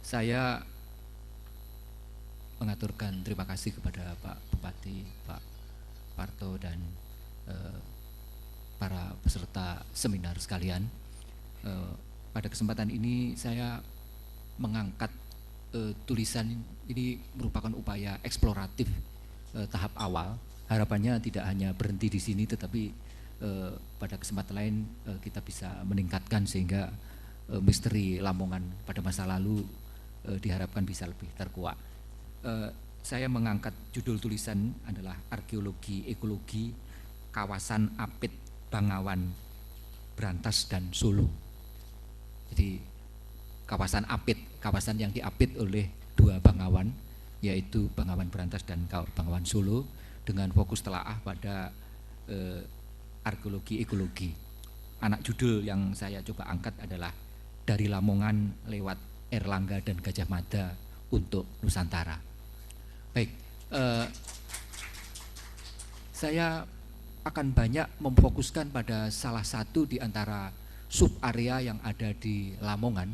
Saya mengaturkan terima kasih kepada Pak Bupati, Pak Parto, dan para peserta seminar sekalian. Pada kesempatan ini saya mengangkat tulisan ini merupakan upaya eksploratif tahap awal. Harapannya tidak hanya berhenti di sini, tetapi pada kesempatan lain kita bisa meningkatkan sehingga misteri Lamongan pada masa lalu diharapkan bisa lebih terkuak. Saya mengangkat judul tulisan adalah Arkeologi Ekologi Kawasan Apit Bangawan Brantas dan Solo. Jadi kawasan Apit, kawasan yang diapit oleh dua Bangawan, yaitu Bangawan Brantas dan Bangawan Solo, dengan fokus telaah pada arkeologi ekologi. Anak judul yang saya coba angkat adalah Dari Lamongan lewat Erlangga dan Gajah Mada untuk Nusantara. Baik, saya akan banyak memfokuskan pada salah satu di antara sub area yang ada di Lamongan.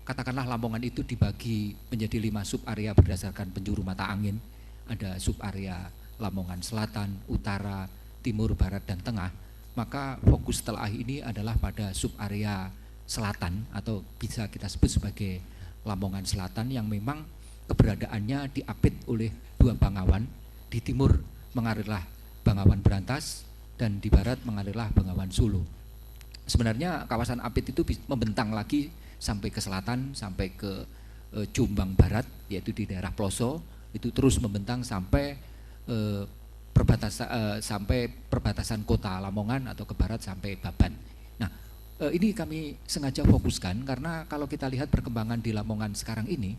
Katakanlah Lamongan itu dibagi menjadi 5 sub area berdasarkan penjuru mata angin. Ada sub area Lamongan Selatan, Utara, Timur, Barat, dan Tengah. Maka fokus telah ini adalah pada sub area Selatan, atau bisa kita sebut sebagai Lamongan Selatan, yang memang keberadaannya diapit oleh dua Bangawan. Di timur mengalirlah Bangawan Brantas, dan di barat mengalirlah Bangawan Solo. Sebenarnya kawasan apit itu membentang lagi sampai ke selatan, sampai ke Jombang Barat, yaitu di daerah Ploso, itu terus membentang sampai perbatasan kota Lamongan, atau ke barat sampai Baban. Nah, ini kami sengaja fokuskan karena kalau kita lihat perkembangan di Lamongan sekarang ini,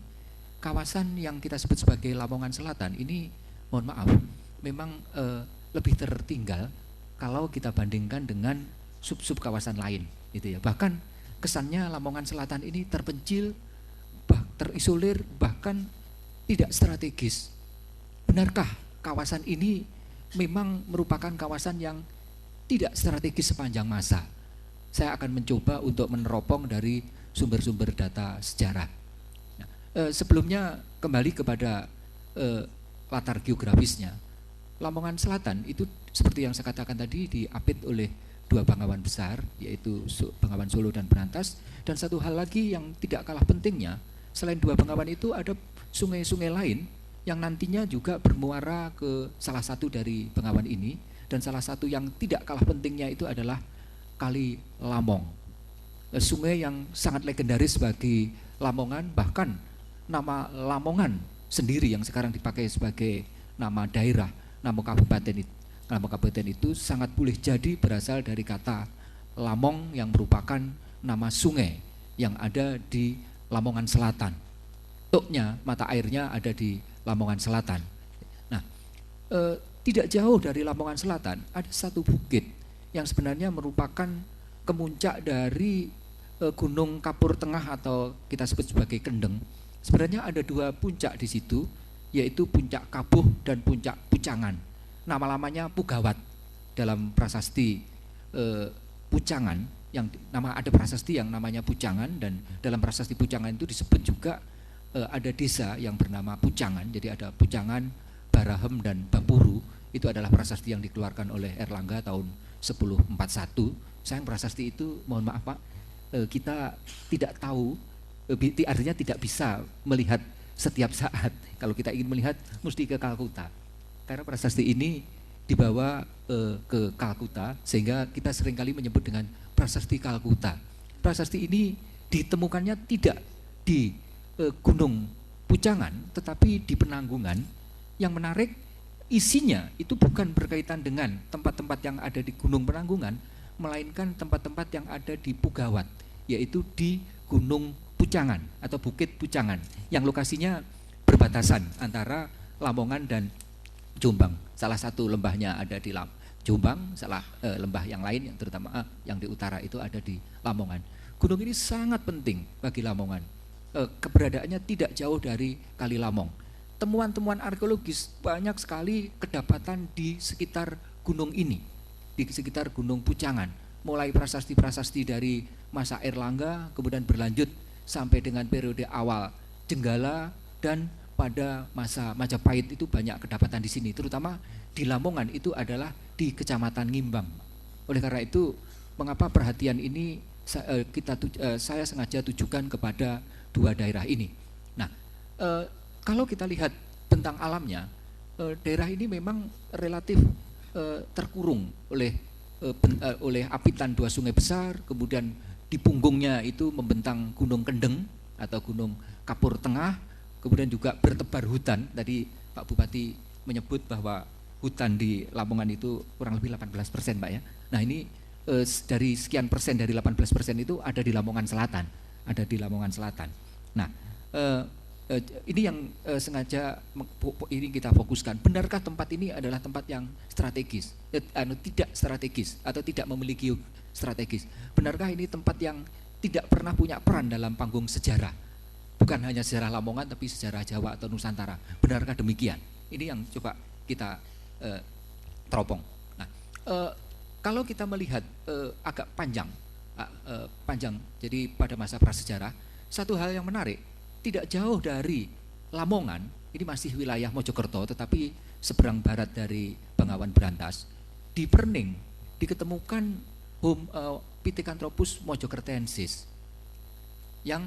kawasan yang kita sebut sebagai Lamongan Selatan ini, mohon maaf, memang lebih tertinggal kalau kita bandingkan dengan sub-sub kawasan lain, gitu ya. Bahkan kesannya Lamongan Selatan ini terpencil, terisolir, bahkan tidak strategis. Benarkah kawasan ini memang merupakan kawasan yang tidak strategis sepanjang masa? Saya akan mencoba untuk meneropong dari sumber-sumber data sejarah. Nah, sebelumnya kembali kepada latar geografisnya. Lamongan Selatan itu seperti yang saya katakan tadi diapit oleh dua Bangawan besar, yaitu Bangawan Solo dan Brantas. Dan satu hal lagi yang tidak kalah pentingnya, selain dua Bangawan itu ada sungai-sungai lain yang nantinya juga bermuara ke salah satu dari Bangawan ini. Dan salah satu yang tidak kalah pentingnya itu adalah Kali Lamong, sungai yang sangat legendaris bagi Lamongan. Bahkan nama Lamongan sendiri yang sekarang dipakai sebagai nama daerah, nama kabupaten itu sangat boleh jadi berasal dari kata Lamong yang merupakan nama sungai yang ada di Lamongan Selatan. Tuknya, mata airnya ada di Lamongan Selatan. Nah, tidak jauh dari Lamongan Selatan ada satu bukit yang sebenarnya merupakan kemuncak dari Gunung Kapur Tengah, atau kita sebut sebagai Kendeng. Sebenarnya ada dua puncak di situ, yaitu Puncak Kabuh dan Puncak Pucangan. Nama lamanya Pugawat dalam prasasti Pucangan, yang ada prasasti yang namanya Pucangan, dan dalam prasasti Pucangan itu disebut juga ada desa yang bernama Pucangan. Jadi ada Pucangan, Barahem, dan Bapuru. Itu adalah prasasti yang dikeluarkan oleh Erlangga tahun 1041. Sayang prasasti itu, mohon maaf Pak, kita tidak tahu, artinya tidak bisa melihat setiap saat. Kalau kita ingin melihat mesti ke Kalkuta, karena prasasti ini dibawa ke Kalkuta, sehingga kita seringkali menyebut dengan prasasti Kalkuta. Prasasti ini ditemukannya tidak di Gunung Pucangan, tetapi di Penanggungan. Yang menarik, isinya itu bukan berkaitan dengan tempat-tempat yang ada di Gunung Penanggungan, melainkan tempat-tempat yang ada di Pugawat, yaitu di Gunung Pucangan atau Bukit Pucangan, yang lokasinya berbatasan antara Lamongan dan Jombang. Salah satu lembahnya ada di Jombang, lembah yang lain yang terutama yang di utara itu ada di Lamongan. Gunung ini sangat penting bagi Lamongan. Keberadaannya tidak jauh dari Kali Lamong. Temuan-temuan arkeologis banyak sekali kedapatan di sekitar gunung ini, di sekitar Gunung Pucangan. Mulai prasasti-prasasti dari masa Erlangga, kemudian berlanjut sampai dengan periode awal Jenggala, dan pada masa Majapahit itu banyak kedapatan di sini, terutama di Lamongan itu adalah di Kecamatan Ngimbang. Oleh karena itu, mengapa perhatian ini saya sengaja tujukan kepada dua daerah ini. Nah, kalau kita lihat tentang alamnya, daerah ini memang relatif terkurung oleh apitan dua sungai besar, kemudian di punggungnya itu membentang Gunung Kendeng atau Gunung Kapur Tengah, kemudian juga bertebar hutan. Tadi Pak Bupati menyebut bahwa hutan di Lamongan itu kurang lebih 18%, Pak ya. Nah ini dari sekian persen dari 18% itu ada di Lamongan Selatan, ada di Lamongan Selatan. Nah ini yang sengaja ini kita fokuskan. Benarkah tempat ini adalah tempat yang strategis? Tidak strategis atau tidak memiliki strategis. Benarkah ini tempat yang tidak pernah punya peran dalam panggung sejarah? Bukan hanya sejarah Lamongan tapi sejarah Jawa atau Nusantara. Benarkah demikian? Ini yang coba kita teropong. Nah, kalau kita melihat agak panjang, jadi pada masa prasejarah, satu hal yang menarik, tidak jauh dari Lamongan, ini masih wilayah Mojokerto, tetapi seberang barat dari Bengawan Berantas, di Perning diketemukan Pithecanthropus mojokertensis, yang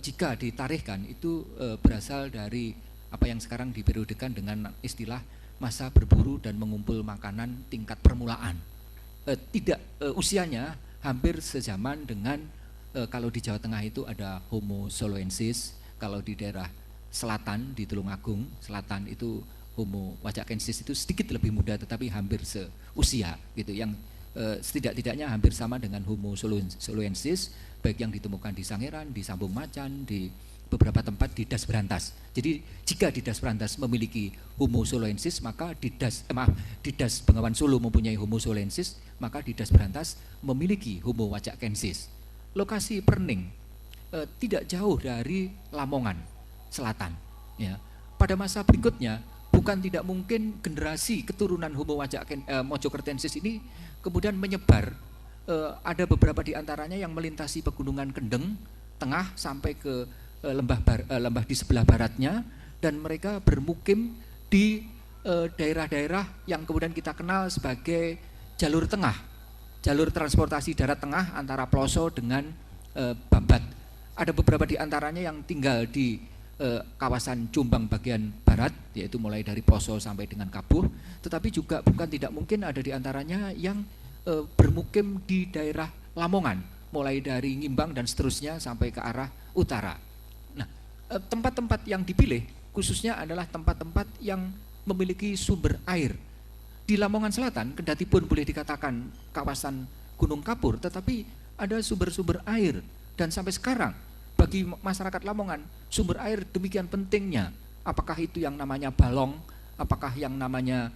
jika ditarikhkan itu berasal dari apa yang sekarang diperiodikan dengan istilah masa berburu dan mengumpul makanan tingkat permulaan. Usianya hampir sezaman dengan kalau di Jawa Tengah itu ada Homo soloensis, kalau di daerah selatan di Tulungagung Selatan itu Homo wajakensis, itu sedikit lebih muda tetapi hampir seusia gitu, yang setidak-tidaknya hampir sama dengan Homo soloensis, baik yang ditemukan di Sangiran, di Sambung Macan, di beberapa tempat di Das Berantas. Jadi jika di Das Berantas memiliki Homo soloensis, maka di Das Bengawan Solo mempunyai Homo soloensis, maka di Das Berantas memiliki Homo wajakensis. Lokasi Perning tidak jauh dari Lamongan Selatan. Ya. Pada masa berikutnya, bukan tidak mungkin generasi keturunan Homo mojokertensis ini kemudian menyebar. Ada beberapa di antaranya yang melintasi pegunungan Kendeng Tengah sampai ke lembah di sebelah baratnya, dan mereka bermukim di daerah-daerah yang kemudian kita kenal sebagai jalur tengah, jalur transportasi darat tengah antara Ploso dengan Babat. Ada beberapa di antaranya yang tinggal di kawasan Jombang bagian barat, yaitu mulai dari Ploso sampai dengan Kabuh, tetapi juga bukan tidak mungkin ada di antaranya yang bermukim di daerah Lamongan, mulai dari Ngimbang dan seterusnya sampai ke arah utara. Nah, tempat-tempat yang dipilih khususnya adalah tempat-tempat yang memiliki sumber air. Di Lamongan Selatan, kendati pun boleh dikatakan kawasan Gunung Kapur, tetapi ada sumber-sumber air, dan sampai sekarang bagi masyarakat Lamongan sumber air demikian pentingnya. Apakah itu yang namanya balong, apakah yang namanya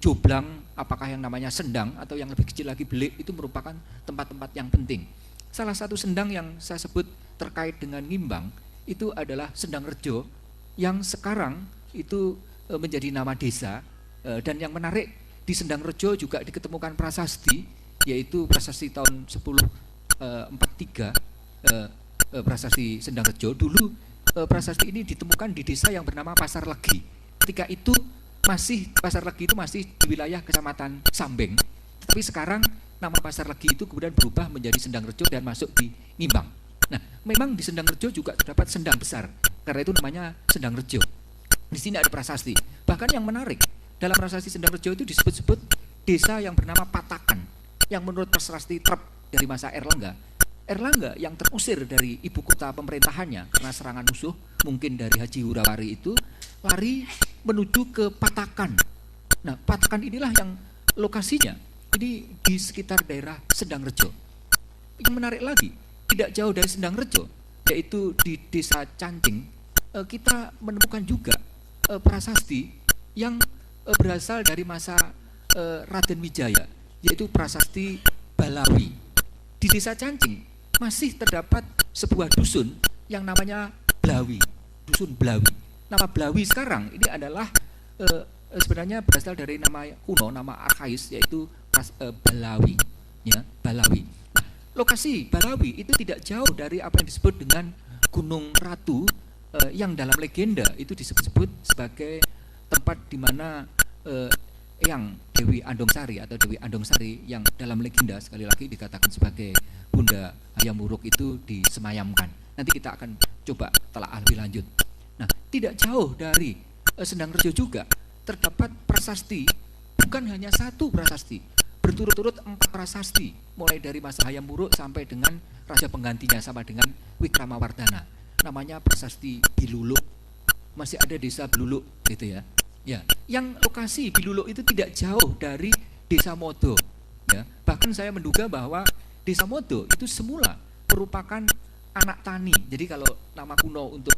joblang, apakah yang namanya sendang, atau yang lebih kecil lagi belik, itu merupakan tempat-tempat yang penting. Salah satu sendang yang saya sebut terkait dengan Ngimbang itu adalah Sendang Rejo, yang sekarang itu menjadi nama desa. Dan yang menarik, di Sendang Rejo juga diketemukan prasasti, yaitu prasasti tahun 1043, prasasti Sendang Rejo. Dulu prasasti ini ditemukan di desa yang bernama Pasar Legi. Ketika itu Pasar Legi itu masih di wilayah Kecamatan Sambeng, tapi sekarang nama Pasar Legi itu kemudian berubah menjadi Sendang Rejo dan masuk di Ngimbang. Nah, memang di Sendang Rejo juga terdapat sendang besar, karena itu namanya Sendang Rejo. Di sini ada prasasti. Bahkan yang menarik, dalam prasasti Sendang Rejo itu disebut-sebut desa yang bernama Patakan, yang menurut prasasti Trep dari masa Erlangga yang terusir dari ibu kota pemerintahannya karena serangan musuh, mungkin dari Haji Hurawari itu, lari menuju ke Patakan. Nah, Patakan inilah yang lokasinya ini di sekitar daerah Sendang Rejo. Yang menarik lagi, tidak jauh dari Sendang Rejo, yaitu di desa Cancing, kita menemukan juga prasasti yang berasal dari masa Raden Wijaya, yaitu prasasti Balawi. Di desa Cancing masih terdapat sebuah dusun yang namanya Blawi, dusun Blawi. Nama Blawi sekarang ini adalah sebenarnya berasal dari nama kuno, nama arkais, yaitu Balawi, ya, Balawi. Lokasi Balawi itu tidak jauh dari apa yang disebut dengan Gunung Ratu yang dalam legenda itu disebut-sebut sebagai tempat di mana yang Dewi Andongsari atau Dewi Andongsari yang dalam legenda sekali lagi dikatakan sebagai Bunda Hayam Wuruk itu disemayamkan. Nanti kita akan coba telaah lebih lanjut. Nah, tidak jauh dari Sendang Rejo juga terdapat prasasti, bukan hanya satu prasasti, berturut-turut 4 prasasti, mulai dari masa Hayam Wuruk sampai dengan raja penggantinya sama dengan Wikramawardhana. Namanya prasasti Biluluk, masih ada desa Biluluk gitu ya. Ya, yang lokasi Biluluk itu tidak jauh dari Desa Modo. Ya, bahkan saya menduga bahwa Desa Modo itu semula merupakan anak Tani. Jadi kalau nama kuno untuk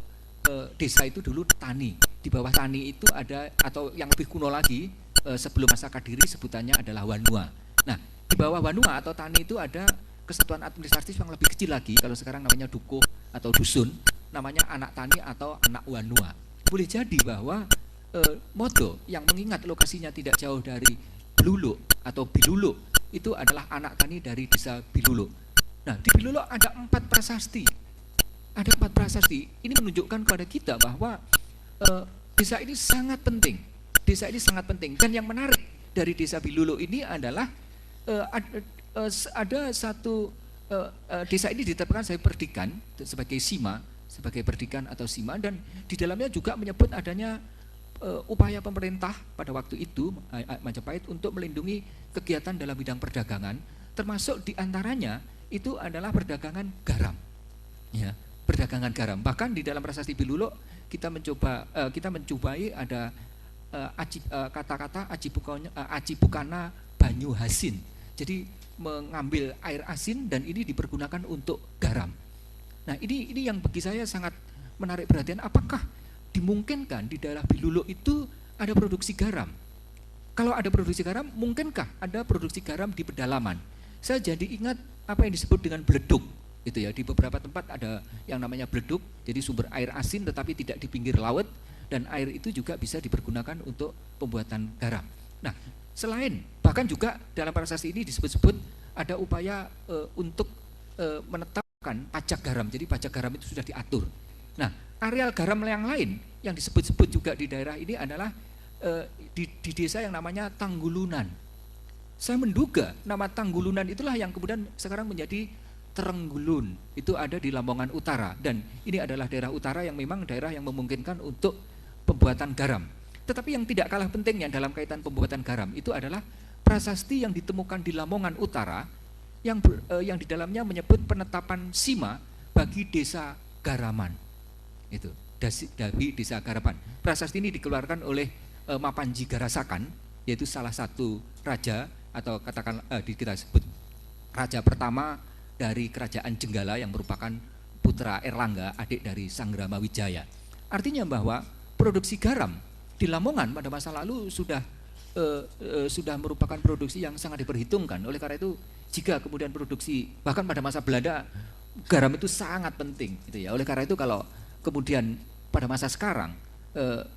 desa itu dulu Tani. Di bawah Tani itu ada, atau yang lebih kuno lagi sebelum masa Kadiri sebutannya adalah Wanua. Nah, di bawah Wanua atau Tani itu ada kesatuan administratif yang lebih kecil lagi. Kalau sekarang namanya dukuh atau dusun, namanya anak Tani atau anak Wanua. Boleh jadi bahwa Modo yang mengingat lokasinya tidak jauh dari Biluluk atau Biluluk itu adalah anak Tani dari desa Biluluk. Nah, di Biluluk ada 4 prasasti. Ada 4 prasasti. Ini menunjukkan kepada kita bahwa desa ini sangat penting. Desa ini sangat penting. Dan yang menarik dari desa Biluluk ini adalah ada satu desa ini ditetapkan sebagai perdikan, sebagai sima, sebagai perdikan atau sima, dan di dalamnya juga menyebut adanya upaya pemerintah pada waktu itu Majapahit untuk melindungi kegiatan dalam bidang perdagangan, termasuk diantaranya itu adalah perdagangan garam, ya, perdagangan garam. Bahkan di dalam prasasti Biluluk kita mencobai ada kata-kata Acibukana Banyu Hasin. Jadi mengambil air asin dan ini dipergunakan untuk garam. Nah, ini yang bagi saya sangat menarik perhatian. Apakah dimungkinkan di daerah Biluluk itu ada produksi garam? Kalau ada produksi garam, mungkinkah ada produksi garam di pedalaman? Saya jadi ingat apa yang disebut dengan bleduk, itu ya. Di beberapa tempat ada yang namanya bleduk, jadi sumber air asin tetapi tidak di pinggir laut, dan air itu juga bisa dipergunakan untuk pembuatan garam. Nah, selain bahkan juga dalam prasasti ini disebut-sebut ada upaya untuk menetapkan pajak garam. Jadi pajak garam itu sudah diatur. Nah, areal garam yang lain yang disebut-sebut juga di daerah ini adalah di desa yang namanya Tanggulunan. Saya menduga nama Tanggulunan itulah yang kemudian sekarang menjadi Terenggulun. Itu ada di Lamongan Utara, dan ini adalah daerah utara yang memang daerah yang memungkinkan untuk pembuatan garam. Tetapi yang tidak kalah pentingnya dalam kaitan pembuatan garam itu adalah prasasti yang ditemukan di Lamongan Utara yang di dalamnya menyebut penetapan sima bagi desa Garaman. Itu dari desa Garaman. Prasasti ini dikeluarkan oleh Mapanji Garasakan, yaitu salah satu raja atau katakan kita sebut raja pertama dari kerajaan Jenggala yang merupakan putra Erlangga, adik dari Sanggrama Wijaya. Artinya bahwa produksi garam di Lamongan pada masa lalu sudah merupakan produksi yang sangat diperhitungkan. Oleh karena itu, jika kemudian produksi, bahkan pada masa Belanda, garam itu sangat penting, gitu ya. Oleh karena itu, kalau kemudian pada masa sekarang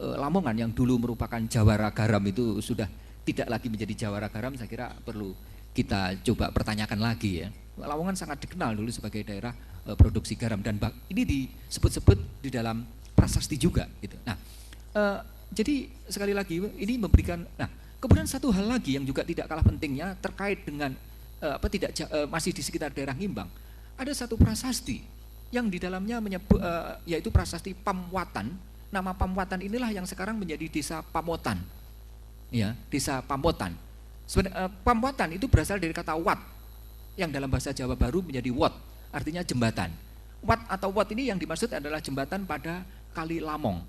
Lamongan yang dulu merupakan jawara garam itu sudah tidak lagi menjadi jawara garam, saya kira perlu kita coba pertanyakan lagi ya. Lamongan sangat dikenal dulu sebagai daerah produksi garam, dan ini disebut-sebut di dalam prasasti juga, gitu. Nah, jadi sekali lagi ini memberikan. Nah, kemudian satu hal lagi yang juga tidak kalah pentingnya terkait dengan masih di sekitar daerah Ngimbang, ada satu prasasti yang di dalamnya menyebut yaitu prasasti Pamwatan. Nama Pamwatan inilah yang sekarang menjadi desa Pamotan, ya, desa Pamotan. Pamwatan itu berasal dari kata wat, yang dalam bahasa Jawa Baru menjadi wot, artinya jembatan. Wat atau wot ini yang dimaksud adalah jembatan pada Kali Lamong.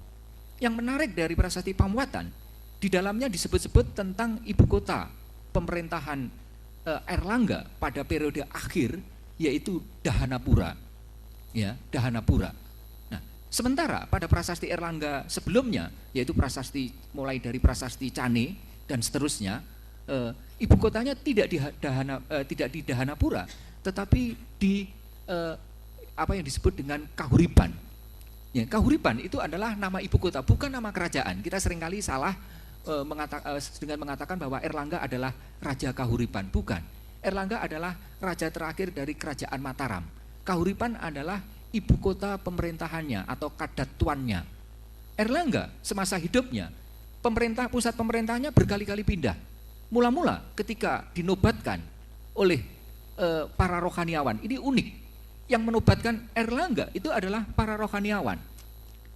Yang menarik dari prasasti Pamwatan, di dalamnya disebut-sebut tentang ibu kota pemerintahan Erlangga pada periode akhir, yaitu Dahanapura, ya, Dahanapura. Nah, sementara pada prasasti Erlangga sebelumnya, yaitu prasasti mulai dari prasasti Cane dan seterusnya, ibu kotanya tidak di Dahanapura, tetapi di apa yang disebut dengan Kahuripan. Ya, Kahuripan itu adalah nama ibu kota, bukan nama kerajaan. Kita seringkali salah dengan mengatakan bahwa Erlangga adalah Raja Kahuripan. Bukan. Erlangga adalah raja terakhir dari kerajaan Mataram. Kahuripan adalah ibu kota pemerintahannya atau kadatuannya. Erlangga semasa hidupnya, pusat pemerintahnya berkali-kali pindah. Mula-mula ketika dinobatkan oleh para rohaniawan, ini unik. Yang menobatkan Erlangga itu adalah para rohaniawan.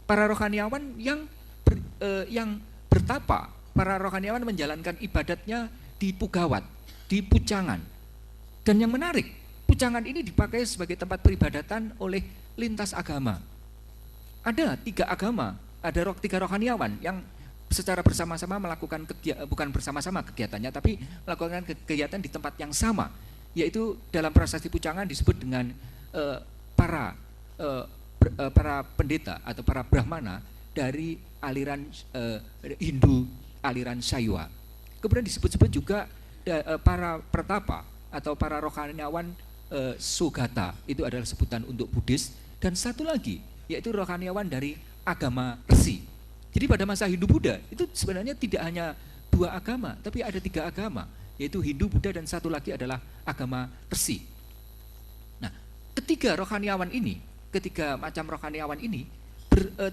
Para rohaniawan yang bertapa, para rohaniawan menjalankan ibadatnya di Pugawat, di Pucangan. Dan yang menarik, Pucangan ini dipakai sebagai tempat peribadatan oleh lintas agama. Ada 3 agama, ada 3 rohaniawan yang secara bersama-sama melakukan bukan bersama-sama kegiatannya, tapi melakukan kegiatan di tempat yang sama, yaitu dalam prasasti Pucangan disebut dengan para pendeta atau para brahmana dari aliran Hindu, aliran Shaiwa. Kemudian disebut-sebut juga para pertapa atau para rohaniawan Sugata, itu adalah sebutan untuk Buddhis, dan satu lagi yaitu rohaniawan dari agama Resi. Jadi pada masa Hindu Buddha itu sebenarnya tidak hanya 2 agama, tapi ada 3 agama, yaitu Hindu, Buddha, dan satu lagi adalah agama Resi. Nah, ketiga macam rohaniawan ini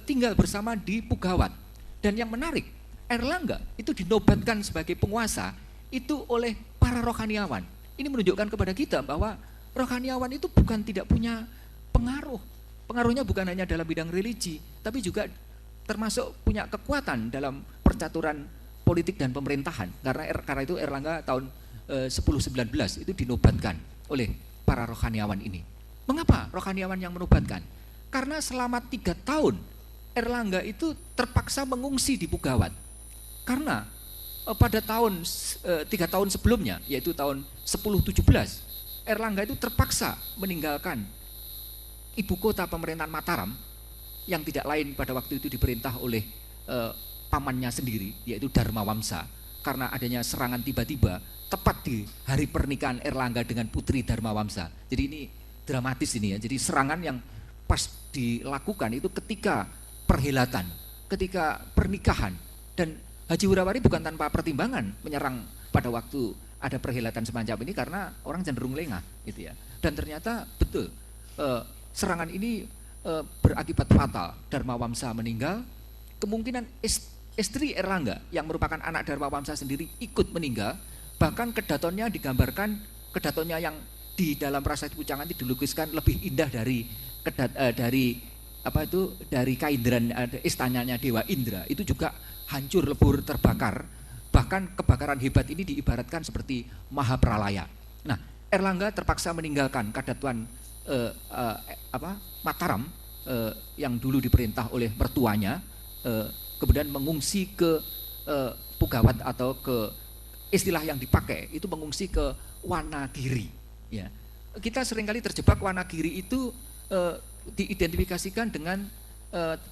tinggal bersama di Pugawat. Dan yang menarik, Erlangga itu dinobatkan sebagai penguasa itu oleh para rohaniawan. Ini menunjukkan kepada kita bahwa rohaniawan itu bukan tidak punya pengaruh. Pengaruhnya bukan hanya dalam bidang religi, tapi juga termasuk punya kekuatan dalam percaturan politik dan pemerintahan. Karena itu Erlangga tahun 1019 itu dinobatkan oleh para rohaniawan ini. Mengapa rohaniawan yang menobatkan? Karena selama 3 tahun Erlangga itu terpaksa mengungsi di Pugawat. Karena pada 3 tahun sebelumnya, yaitu tahun 1017, Erlangga itu terpaksa meninggalkan ibu kota pemerintahan Mataram yang tidak lain pada waktu itu diperintah oleh pamannya sendiri, yaitu Dharmawamsa, karena adanya serangan tiba-tiba tepat di hari pernikahan Erlangga dengan putri Dharmawamsa. Jadi ini dramatis ini ya. Jadi serangan yang pas dilakukan itu ketika perhelatan, ketika pernikahan, dan Haji Wurawari bukan tanpa pertimbangan menyerang pada waktu ada perhelatan semacam ini karena orang cenderung lengah gitu ya. Dan ternyata betul serangan ini berakibat fatal. Dharmawamsa meninggal, kemungkinan istri Erlangga yang merupakan anak Dharmawamsa sendiri ikut meninggal. Bahkan kedatonnya digambarkan, kedatonnya yang di dalam prasasti Pucangan itu dilukiskan lebih indah dari Kaindran, istananya Dewa Indra, itu juga hancur lebur terbakar. Bahkan kebakaran hebat ini diibaratkan seperti Mahapralaya. Nah, Erlangga terpaksa meninggalkan kadatuan Mataram yang dulu diperintah oleh mertuanya, kemudian mengungsi ke Pugawat, atau ke istilah yang dipakai itu mengungsi ke Wanagiri. Ya, kita seringkali terjebak Wanagiri itu diidentifikasikan dengan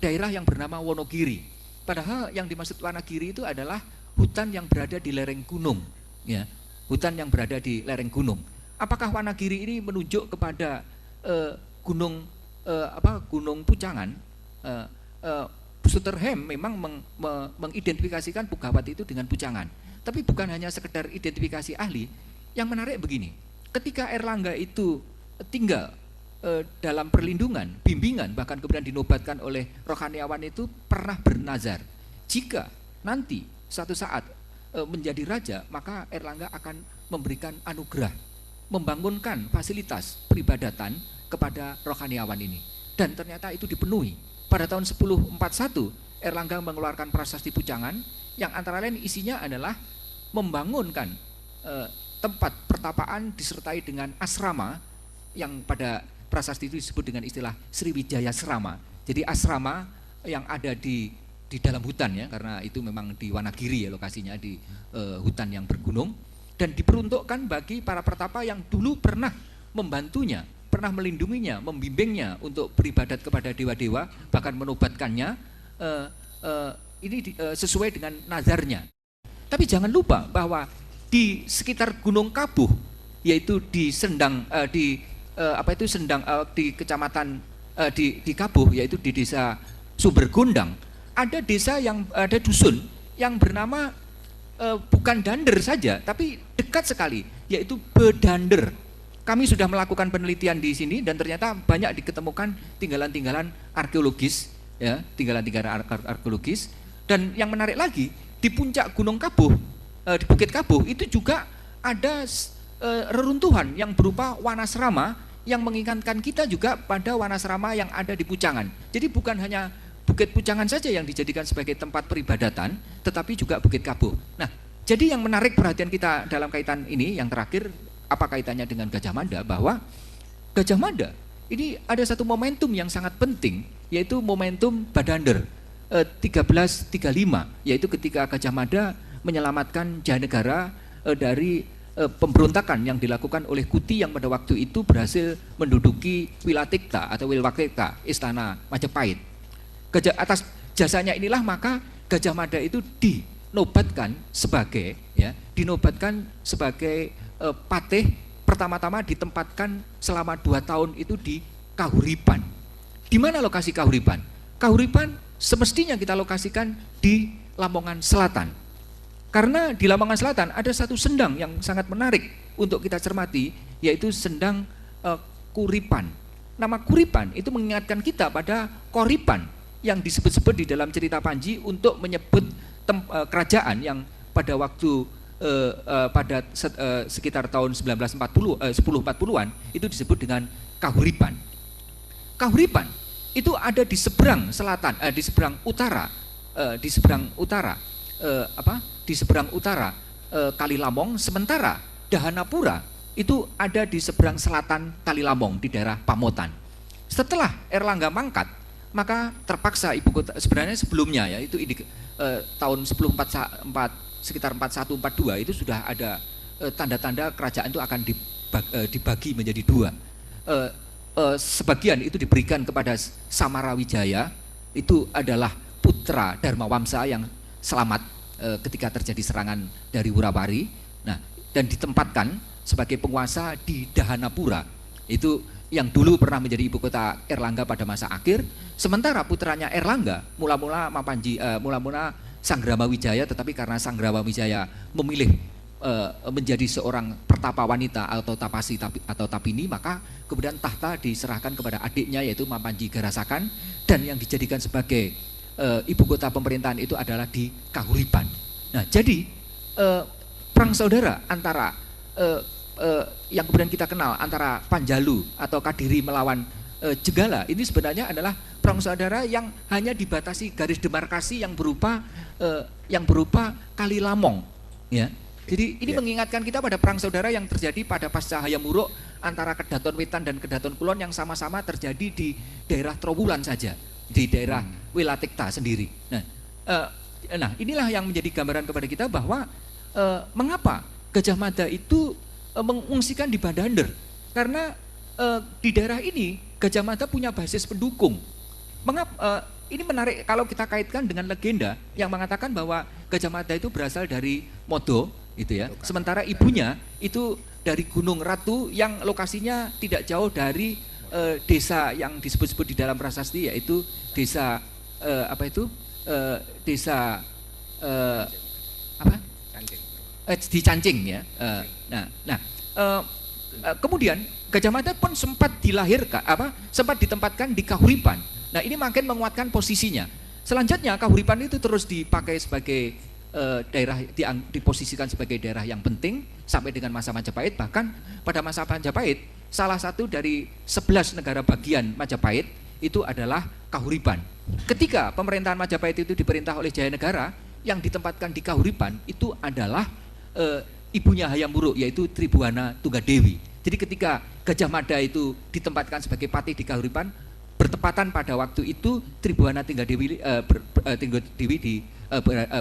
daerah yang bernama Wonogiri. Padahal yang dimaksud Wanagiri itu adalah hutan yang berada di lereng gunung, ya, hutan yang berada di lereng gunung. Apakah Wanagiri ini menunjuk kepada gunung Pucangan? Sutherham memang mengidentifikasikan Pugawat itu dengan Pucangan, tapi bukan hanya sekedar identifikasi ahli. Yang menarik begini, ketika Erlangga itu tinggal dalam perlindungan, bimbingan, bahkan kemudian dinobatkan oleh rohaniawan itu pernah bernazar, jika nanti suatu saat menjadi raja, maka Erlangga akan memberikan anugerah, membangunkan fasilitas peribadatan kepada rohaniawan ini. Dan ternyata itu dipenuhi. Pada tahun 1041 Erlangga mengeluarkan prasasti Pucangan yang antara lain isinya adalah membangunkan tempat pertapaan disertai dengan asrama yang pada prasasti itu disebut dengan istilah Sriwijaya Asrama. Jadi asrama yang ada di dalam hutan ya, karena itu memang di Wanagiri ya lokasinya, di hutan yang bergunung, dan diperuntukkan bagi para pertapa yang dulu pernah membantunya, pernah melindunginya, membimbingnya untuk beribadat kepada dewa-dewa, bahkan menobatkannya. Ini sesuai dengan nazarnya. Tapi jangan lupa bahwa di sekitar Gunung Kabuh, yaitu di Sendang, di kecamatan di Kabuh, yaitu di desa Sumbergondang, ada desa yang ada dusun yang bernama bukan Dander saja, tapi dekat sekali, yaitu Bedander. kami sudah melakukan penelitian di sini dan ternyata banyak diketemukan tinggalan-tinggalan arkeologis, ya, tinggalan-tinggalan arkeologis. Dan yang menarik lagi, di puncak Gunung Kabuh, di Bukit Kabuh itu juga ada reruntuhan yang berupa wanasrama yang mengingatkan kita juga pada wanasrama yang ada di Pucangan. Jadi bukan hanya Bukit Pucangan saja yang dijadikan sebagai tempat peribadatan, tetapi juga Bukit Kabuh. Nah, jadi yang menarik perhatian kita dalam kaitan ini, yang terakhir, apa kaitannya dengan Gajah Mada, bahwa Gajah Mada ini ada satu momentum yang sangat penting, yaitu momentum Badander 1335, yaitu ketika Gajah Mada menyelamatkan Jayanegara dari pemberontakan yang dilakukan oleh Kuti yang pada waktu itu berhasil menduduki Wilatikta atau Wilwatikta, istana Majapahit. Atas jasanya inilah maka Gajah Mada itu dinobatkan sebagai patih, pertama-tama ditempatkan selama 2 tahun itu di Kahuripan. Di mana lokasi Kahuripan? Kahuripan semestinya kita lokasikan di Lamongan Selatan. Karena di Lamongan Selatan ada satu sendang yang sangat menarik untuk kita cermati, yaitu sendang Kuripan. Nama Kuripan itu mengingatkan kita pada Koripan yang disebut-sebut di dalam cerita Panji untuk menyebut kerajaan yang pada waktu sekitar tahun 1040-an itu disebut dengan Kahuripan. Kahuripan itu ada di seberang selatan, di seberang utara Kali Lamong, sementara Dahanapura itu ada di seberang selatan Kali Lamong di daerah Pamotan. Setelah Erlangga mangkat, maka terpaksa ibu kota, sebenarnya sebelumnya ya itu tahun 1044 sekitar 4142 itu sudah ada tanda-tanda kerajaan itu akan dibagi menjadi 2. Sebagian itu diberikan kepada Samarawijaya, itu adalah putra Dharma Wamsa yang selamat ketika terjadi serangan dari Wurawari. Nah, dan ditempatkan sebagai penguasa di Dahanapura, itu yang dulu pernah menjadi ibu kota Erlangga pada masa akhir. Sementara putranya Erlangga mula-mula Sanggrammawijaya, tetapi karena Sanggrammawijaya memilih menjadi seorang pertapa wanita atau tapasi atau tapini, maka kemudian tahta diserahkan kepada adiknya yaitu Mapanji Garasakan, dan yang dijadikan sebagai ibu kota pemerintahan itu adalah di Kahuripan. Nah, jadi perang saudara antara yang kemudian kita kenal antara Panjalu atau Kadiri melawan Jenggala ini sebenarnya adalah perang saudara yang hanya dibatasi garis demarkasi yang berupa Kali Lamong, ya. Jadi ini mengingatkan kita pada perang saudara yang terjadi pada pasca Hayam Wuruk antara Kedaton Wetan dan Kedaton Kulon yang sama-sama terjadi di daerah Trowulan saja, di daerah Wilatikta sendiri. Nah, inilah yang menjadi gambaran kepada kita bahwa mengapa Gajah Mada itu mengungsikan di Badander, karena di daerah ini Gajah Mada punya basis pendukung. Mengapa? Ini menarik kalau kita kaitkan dengan legenda yang mengatakan bahwa Gajah Mada itu berasal dari Modo, itu ya. Sementara ibunya itu dari Gunung Ratu yang lokasinya tidak jauh dari desa yang disebut-sebut di dalam prasasti, yaitu desa di Cancing ya. Kemudian Gajah Mada pun sempat sempat ditempatkan di Kahuripan. Nah, ini makin menguatkan posisinya. Selanjutnya Kahuripan itu terus dipakai sebagai daerah, diposisikan sebagai daerah yang penting sampai dengan masa Majapahit. Bahkan pada masa Majapahit, salah satu dari 11 negara bagian Majapahit itu adalah Kahuripan. Ketika pemerintahan Majapahit itu diperintah oleh Jayanegara, yang ditempatkan di Kahuripan itu adalah ibunya Hayam Wuruk, yaitu Tribhuwana Tunggadewi. Jadi ketika Gajah Mada itu ditempatkan sebagai patih di Kahuripan, bertepatan pada waktu itu Tribhuwana Tunggadewi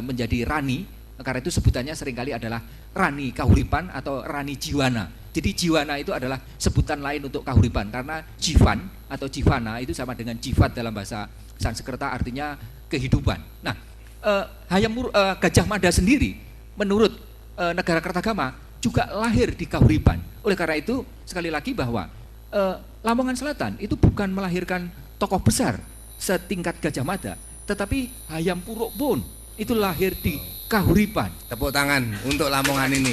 menjadi Rani, karena itu sebutannya seringkali adalah Rani Kahuripan atau Rani Jiwana. Jadi Jiwana itu adalah sebutan lain untuk Kahuripan, karena Jivan atau Jivana itu sama dengan Jivat dalam bahasa Sanskerta, artinya kehidupan. Nah, Gajah Mada sendiri menurut negara Kertagama juga lahir di Kahuripan. Oleh karena itu sekali lagi bahwa Lamongan Selatan itu bukan melahirkan tokoh besar setingkat Gajah Mada, tetapi Hayam Wuruk pun itu lahir di Kahuripan. Tepuk tangan untuk Lamongan ini.